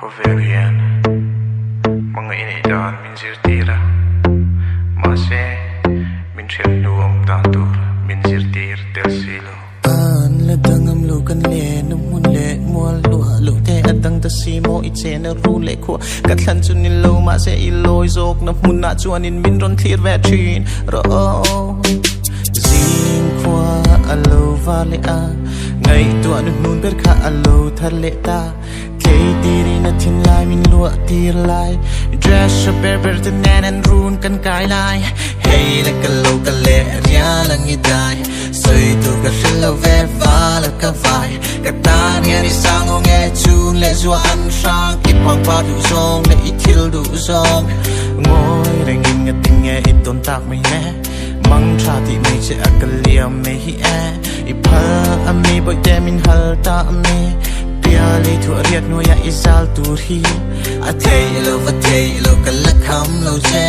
Koverian mga iniidaan min zirtira Mase min shel nuam tantur min zirtir del silo An ladangam lukan le numun le mual luha lu te adang ta simo itse na rule ko katlan chunin lo ma se iloi zok na munna chuanin min ron thlir ve thin ro zing kwa alo vale a ngai tu anu nun ber kha alo thale ta diri na thin lai min lua tir lai dress a ber te nan and run kan kai lai hey la ka lo ka le ria lang i dai soi tu ka shelo ve va la ka vai ka ta ni ri sang ong e chung le zua an sang ki pang pa du song le i thil du song ngoi reng in nga ting e i ton tak mai ne mang tha ti mai che akaliam me hi e i pha a me boy te min hal ta me Piali tu ariat no ya izal turhi Atay lo kalakam lo je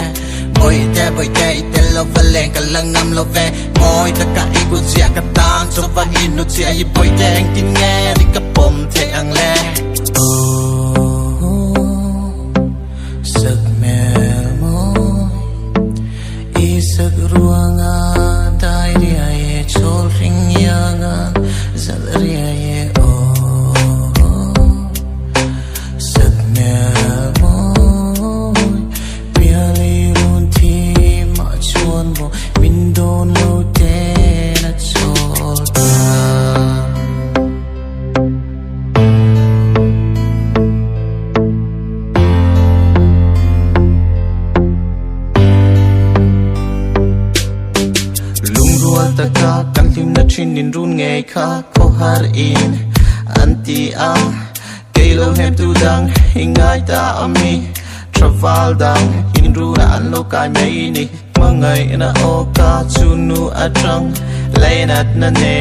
Boy te ite lo valeng kalang nam lo ve Boy ta ka ikut siya katang So va inut siya i boy te ang tinge Di ka pom te ang le Sag mel mo Isag ruanga Dai ria ye chol ring yanga Zal ria ye Chinin run ngay ka ko har in anti ang kilo hem tu dang hingai ta ami travel dang in ru na an lo kai mai ni mangai na o ka chunu atrang lainat na ne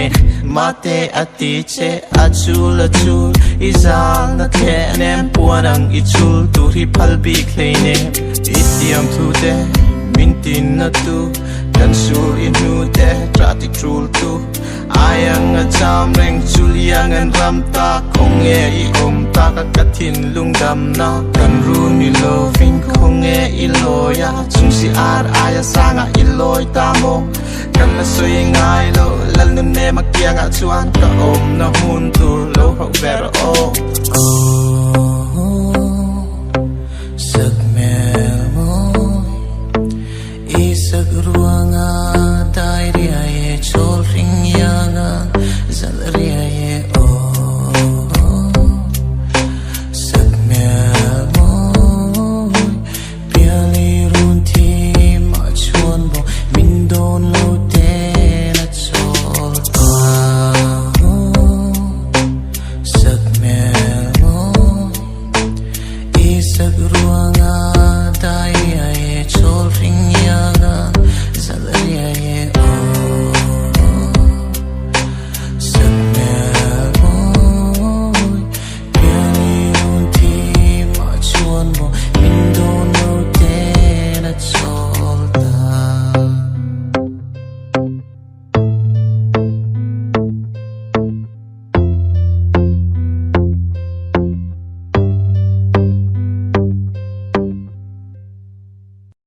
mate ati che achul achul izal na the nem puanang ichul tu hi phalbi kleine itiam tu de mintin na tu dan sul inu de trati trul tu ayang a cham reng chuliang an ram ta kong e I ta ka kathin lung dam na kan ru ni lo fin kong e I lo ya chung si ar aya sanga I loi ta mo kan la soi ngai lo lal nun ne makiang a chuan ka om na hun tu lo ho